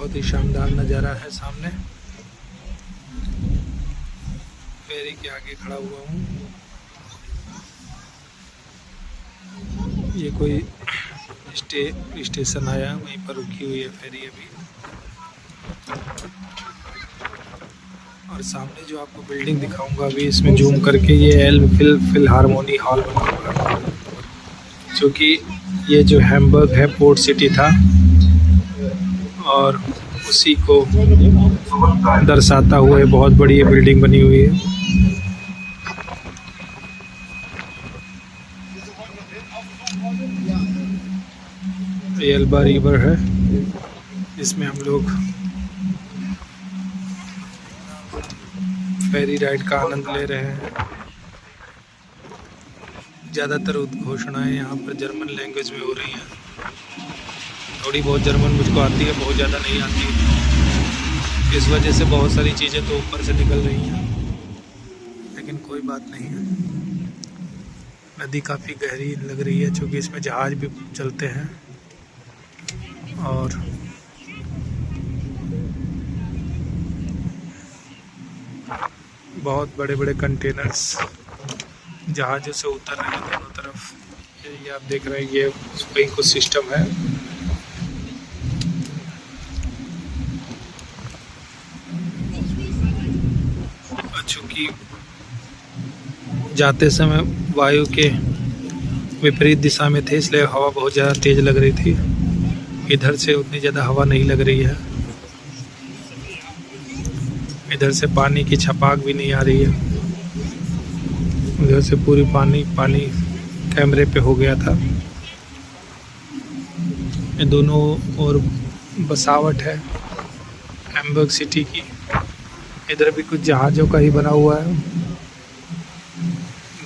बहुत ही शानदार नज़ारा है। सामने फेरी के आगे खड़ा हुआ हूँ। ये कोई स्टेशन आया, वहीं पर रुकी हुई है फेरी अभी। और सामने जो आपको बिल्डिंग दिखाऊंगा अभी, इसमें जूम करके, ये फिलहारमोनी हॉल बना हुआ है, जो कि ये जो हैम्बर्ग है पोर्ट सिटी था, और उसी को दर्शाता हुआ बहुत बड़ी ये बिल्डिंग बनी हुई है। ये एल्बा रिवर है, जिसमें हम लोग फेरी राइड का आनंद ले रहे हैं। ज़्यादातर उद्घोषणाएँ यहाँ पर जर्मन लैंग्वेज में हो रही हैं। थोड़ी बहुत जर्मन मुझको आती है, बहुत ज़्यादा नहीं आती। इस वजह से बहुत सारी चीज़ें तो ऊपर से निकल रही हैं, लेकिन कोई बात नहीं है। नदी काफ़ी गहरी लग रही है, क्योंकि इसमें जहाज़ भी चलते हैं और बहुत बड़े बड़े कंटेनर्स जहाज़ों से उतर रहे हैं दोनों तरफ। ये आप देख रहे हैं, ये कहीं कुछ सिस्टम है। चूँकि जाते समय वायु के विपरीत दिशा में थे, इसलिए हवा बहुत ज़्यादा तेज़ लग रही थी। इधर से उतनी ज़्यादा हवा नहीं लग रही है। इधर से पानी की छपाक भी नहीं आ रही है। इधर से पूरी पानी कैमरे पे हो गया था। ये दोनों ओर बसावट है हैम्बर्ग सिटी की। इधर भी कुछ जहाज़ों का ही बना हुआ है,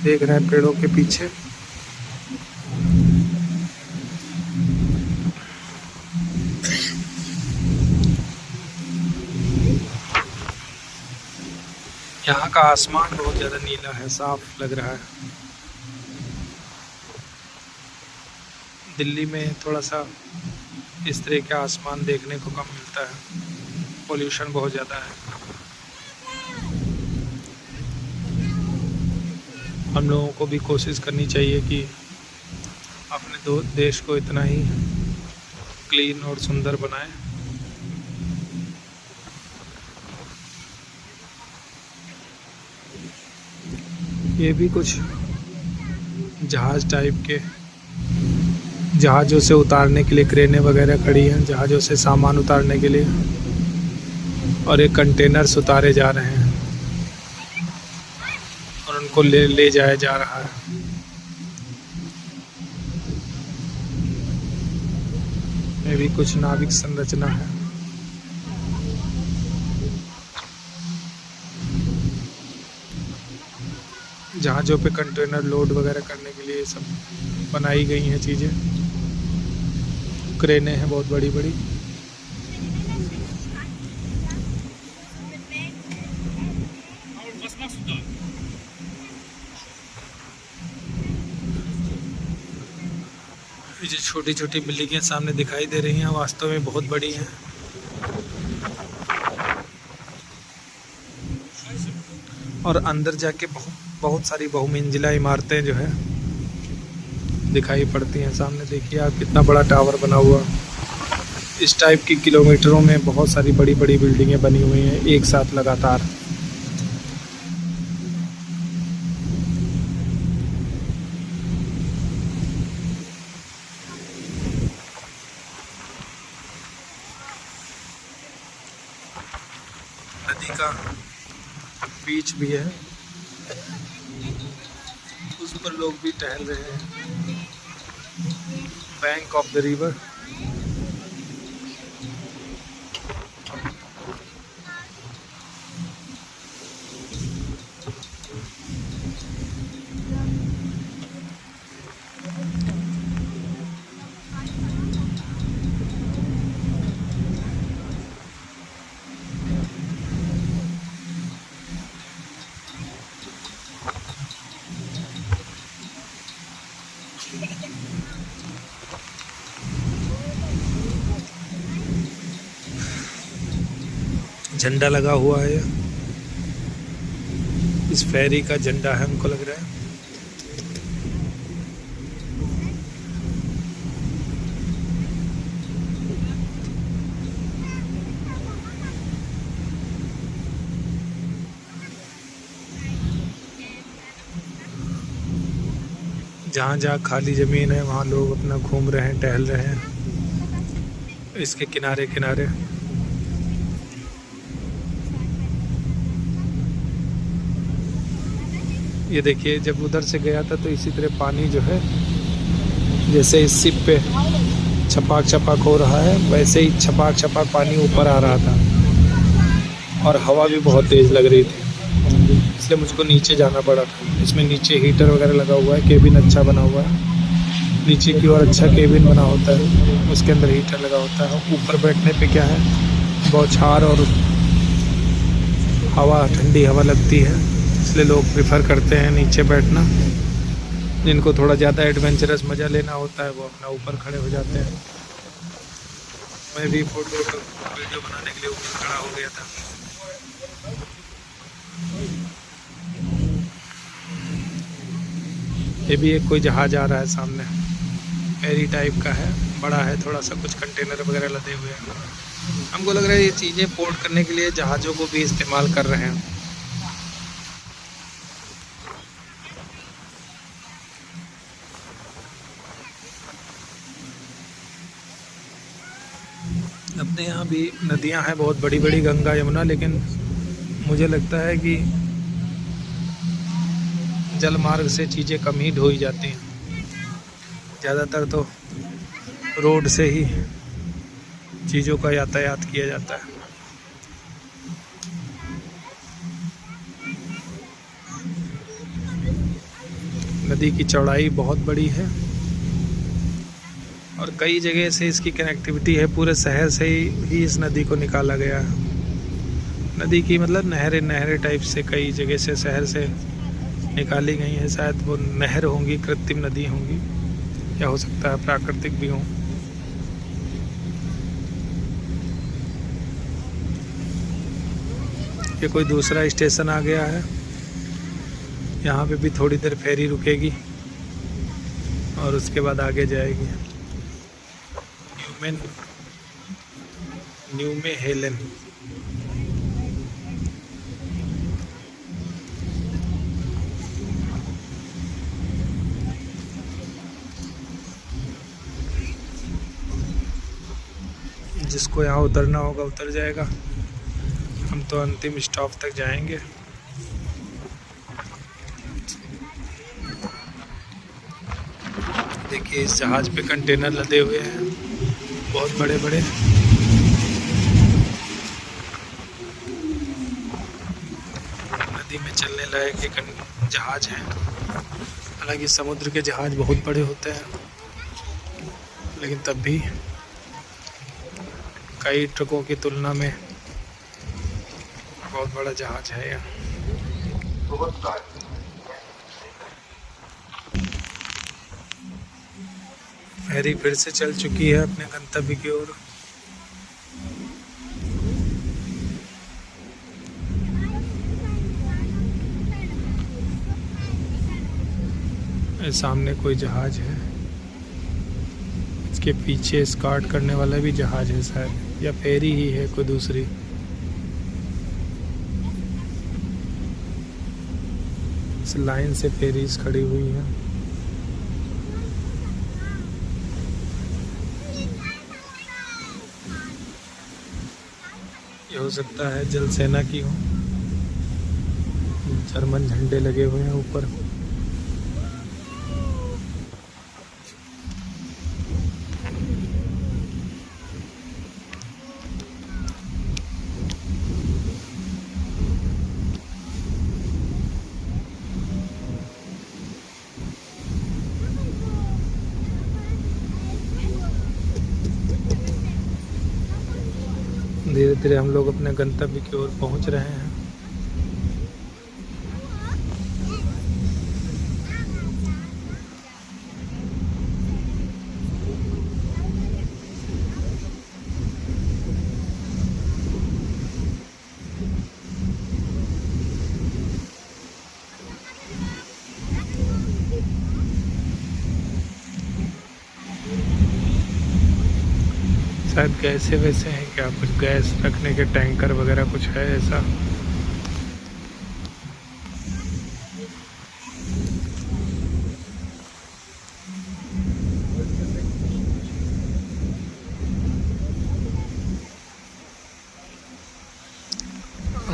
देख रहे हैं पेड़ों के पीछे। यहाँ का आसमान बहुत ज़्यादा नीला है, साफ लग रहा है। दिल्ली में थोड़ा सा इस तरह का आसमान देखने को कम मिलता है, पोल्यूशन बहुत ज़्यादा है। हम लोगों को भी कोशिश करनी चाहिए कि अपने देश को इतना ही क्लीन और सुंदर बनाएं। ये भी कुछ जहाज़ टाइप के, जहाज़ों से उतारने के लिए क्रेनें वगैरह खड़ी हैं, जहाज़ों से सामान उतारने के लिए, और एक कंटेनर्स उतारे जा रहे हैं और उनको ले जाया जा रहा है। ये भी कुछ नाविक संरचना है। जहाज़ों पे कंटेनर लोड वगैरह करने के लिए सब बनाई गई हैं चीज़ें। क्रेनें हैं बहुत बड़ी बड़ी। ये जो छोटी छोटी बिल्डिंगें सामने दिखाई दे रही हैं, वास्तव में बहुत बड़ी हैं। और अंदर जाके बहुत सारी बहुमंजिला इमारतें जो है दिखाई पड़ती हैं। सामने देखिए आप, कितना बड़ा टावर बना हुआ। इस टाइप की किलोमीटरों में बहुत सारी बड़ी बड़ी बिल्डिंगें बनी हुई हैं एक साथ लगातार। नदी का बीच भी है, उस पर लोग भी टहल रहे हैं। Bank of the river. झंडा लगा हुआ है, इस फेरी का झंडा है हमको लग रहा है। जहाँ जहाँ खाली ज़मीन है वहाँ लोग अपना घूम रहे हैं, टहल रहे हैं इसके किनारे किनारे। ये देखिए, जब उधर से गया था तो इसी तरह पानी जो है जैसे इस सिप पे छपाक छपाक हो रहा है, वैसे ही छपाक छपाक पानी ऊपर आ रहा था और हवा भी बहुत तेज़ लग रही थी, इसलिए मुझको नीचे जाना पड़ा था। इसमें नीचे हीटर वगैरह लगा हुआ है, केबिन अच्छा बना हुआ है, नीचे की ओर अच्छा केबिन बना होता है, उसके अंदर हीटर लगा होता है। ऊपर बैठने पे क्या है, बौछार और हवा, ठंडी हवा लगती है, इसलिए लोग प्रेफर करते हैं नीचे बैठना। जिनको थोड़ा ज़्यादा एडवेंचरस मज़ा लेना होता है वो अपना ऊपर खड़े हो जाते हैं। मैं भी वीडियो बनाने के लिए ऊपर खड़ा हो गया था। ये भी एक कोई जहाज आ रहा है सामने, फेरी टाइप का है, बड़ा है थोड़ा सा, कुछ कंटेनर वगैरह लदे हुए हैं। हमको लग रहा है ये चीज़ें पोर्ट करने के लिए जहाज़ों को भी इस्तेमाल कर रहे हैं। अपने यहाँ भी नदियाँ हैं बहुत बड़ी बड़ी, गंगा यमुना, लेकिन मुझे लगता है कि जल मार्ग से चीज़ें कम ही ढोई जाती हैं, ज़्यादातर तो रोड से ही चीज़ों का यातायात किया जाता है। नदी की चौड़ाई बहुत बड़ी है और कई जगह से इसकी कनेक्टिविटी है, पूरे शहर से ही इस नदी को निकाला गया है। नदी की मतलब नहरें टाइप से कई जगह से शहर से निकाली गई हैं। शायद वो नहर होंगी, कृत्रिम नदी होंगी, क्या हो सकता है प्राकृतिक भी हों। ये कोई दूसरा स्टेशन आ गया है, यहाँ पे भी थोड़ी देर फेरी रुकेगी और उसके बाद आगे जाएगी। न्यूमे हेलन। जिसको यहाँ उतरना होगा उतर जाएगा, हम तो अंतिम स्टॉप तक जाएंगे। देखिए इस जहाज पे कंटेनर लदे हुए हैं बहुत बड़े बड़े। नदी में चलने लायक एक जहाज है। हालांकि समुद्र के जहाज बहुत बड़े होते हैं, लेकिन तब भी कई ट्रकों की तुलना में बहुत बड़ा जहाज है यह। फेरी फिर से चल चुकी है अपने गंतव्य की ओर। सामने कोई जहाज है, इसके पीछे स्कार्ट करने वाला भी जहाज है शायद, या फेरी ही है कोई दूसरी। इस लाइन से फेरीज खड़ी हुई है। ये हो सकता है जल सेना की हो, जर्मन झंडे लगे हुए हैं ऊपर। धीरे धीरे हम लोग अपने गंतव्य की ओर पहुंच रहे हैं। शायद गैसे वैसे हैं क्या, कुछ गैस रखने के टैंकर वगैरह कुछ है ऐसा।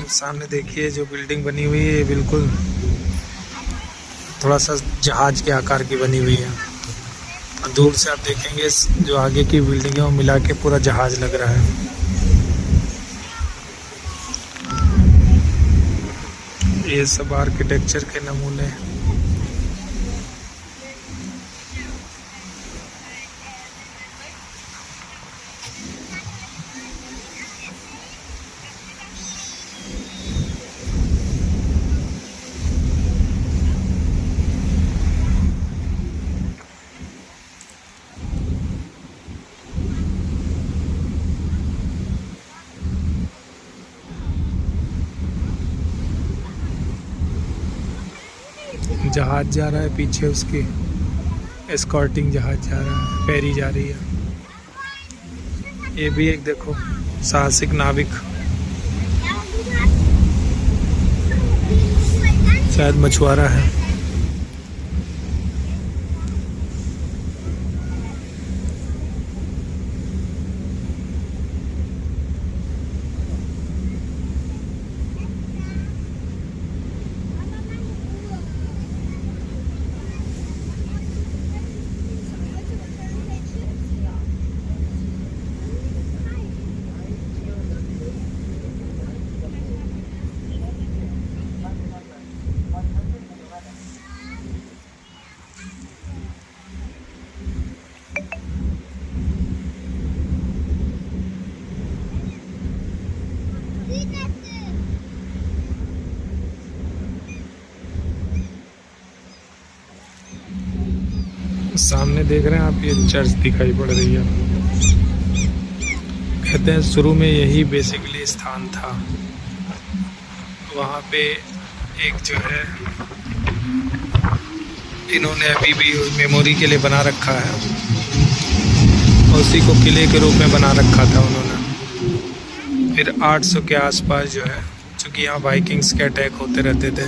सामने देखिए जो बिल्डिंग बनी हुई है, बिल्कुल थोड़ा सा जहाज के आकार की बनी हुई है। और दूर से आप देखेंगे जो आगे की बिल्डिंग है वो मिला के पूरा जहाज लग रहा है। ये सब आर्किटेक्चर के नमूने। जहाज जा रहा है पीछे, उसकी एस्कॉर्टिंग जहाज जा रहा है, फेरी जा रही है। ये भी एक देखो साहसिक नाविक, शायद मछुआरा है। सामने देख रहे हैं आप, ये चर्च दिखाई पड़ रही है। कहते हैं शुरू में यही बेसिकली स्थान था। वहाँ पे एक जो है इन्होंने अभी भी मेमोरी के लिए बना रखा है, उसी को किले के रूप में बना रखा था उन्होंने। फिर 800 के आसपास जो है, चूँकि यहाँ वाइकिंग्स के अटैक होते रहते थे,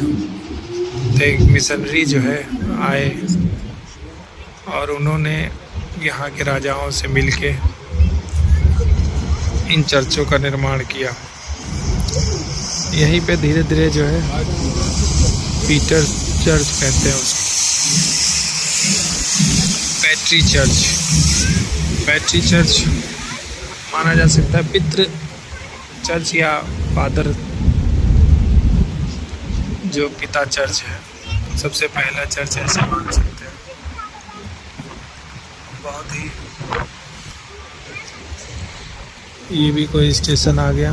तो एक मिशनरी जो है आए और उन्होंने यहाँ के राजाओं से मिलके इन चर्चों का निर्माण किया। यहीं पे धीरे धीरे जो है पीटर चर्च कहते हैं उसको, पैट्री चर्च। पैट्री चर्च माना जा सकता है पितृ चर्च या फादर, जो पिता चर्च है, सबसे पहला चर्च ऐसे मान सकते हैं। बहुत ही, ये भी कोई स्टेशन आ गया,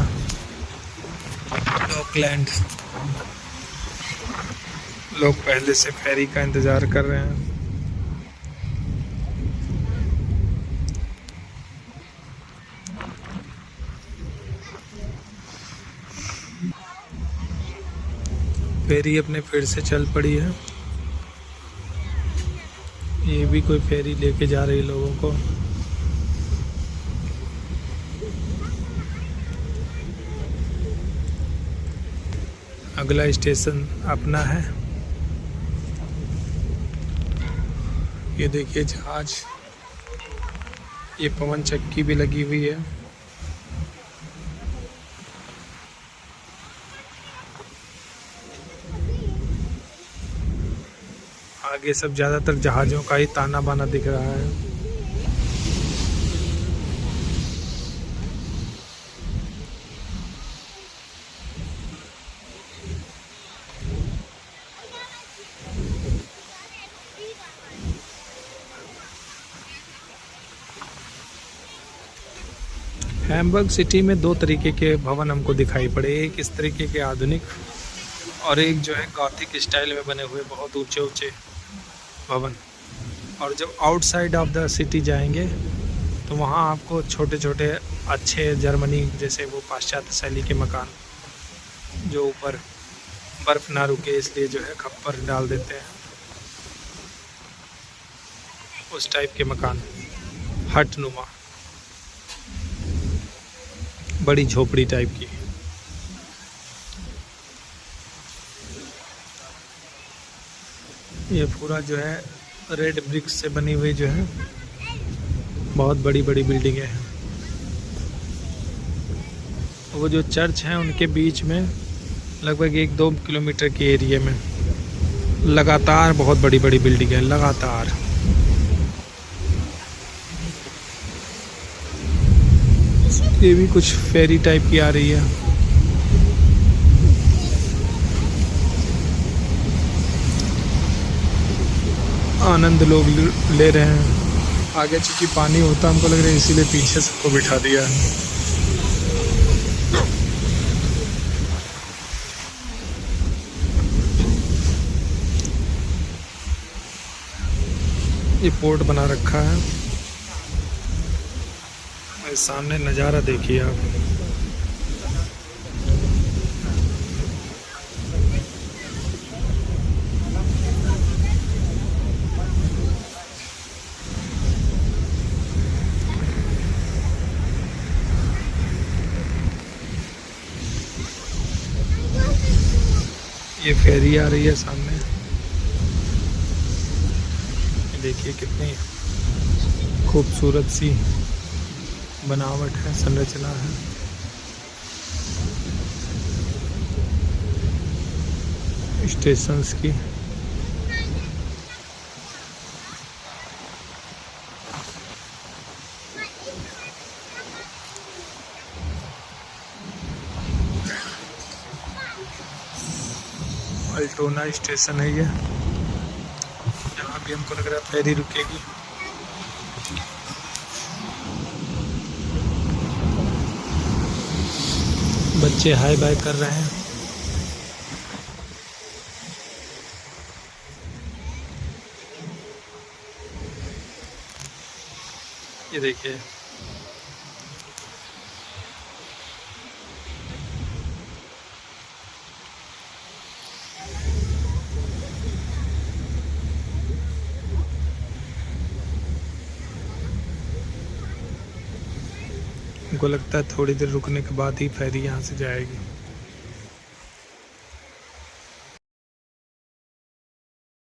डॉकलैंड। लोग पहले से फेरी का इंतज़ार कर रहे हैं। फेरी अपने फिर से चल पड़ी है। ये भी कोई फेरी लेके जा रही लोगों को। अगला स्टेशन अपना है। ये देखिए जहाज, ये पवन चक्की भी लगी हुई है। आगे सब ज़्यादातर जहाज़ों का ही ताना बाना दिख रहा है। हैम्बर्ग सिटी में दो तरीके के भवन हमको दिखाई पड़े, एक इस तरीके के आधुनिक और एक जो है गॉथिक स्टाइल में बने हुए बहुत ऊंचे ऊंचे भवन। और जब आउटसाइड ऑफ द सिटी जाएंगे तो वहाँ आपको छोटे छोटे अच्छे जर्मनी जैसे वो पाश्चात्य शैली के मकान, जो ऊपर बर्फ़ ना रुके इसलिए जो है खप्पर डाल देते हैं, उस टाइप के मकान, हट नुमा। बड़ी झोपड़ी टाइप की। ये पूरा जो है रेड ब्रिक्स से बनी हुई जो है बहुत बड़ी बड़ी बिल्डिंगें हैं। वो जो चर्च हैं उनके बीच में लगभग 1-2 किलोमीटर के एरिया में लगातार बहुत बड़ी बड़ी बिल्डिंग है लगातार। ये भी कुछ फेरी टाइप की आ रही है। आनंद लोग ले रहे हैं। आगे चूंकि पानी होता हमको लग रहा है इसीलिए पीछे सबको बिठा दिया है। ये पोर्ट बना रखा है। और सामने नज़ारा देखिए आप। ये फेरी आ रही है सामने। देखिए कितनी खूबसूरत सी बनावट है, संरचना है। स्टेशंस की अल्टोना स्टेशन है ये। यहाँ भी हमको लग रहा है फेरी रुकेगी। बच्चे हाई बाय कर रहे हैं। ये देखिए हमको लगता है थोड़ी देर रुकने के बाद ही फेरी यहाँ से जाएगी।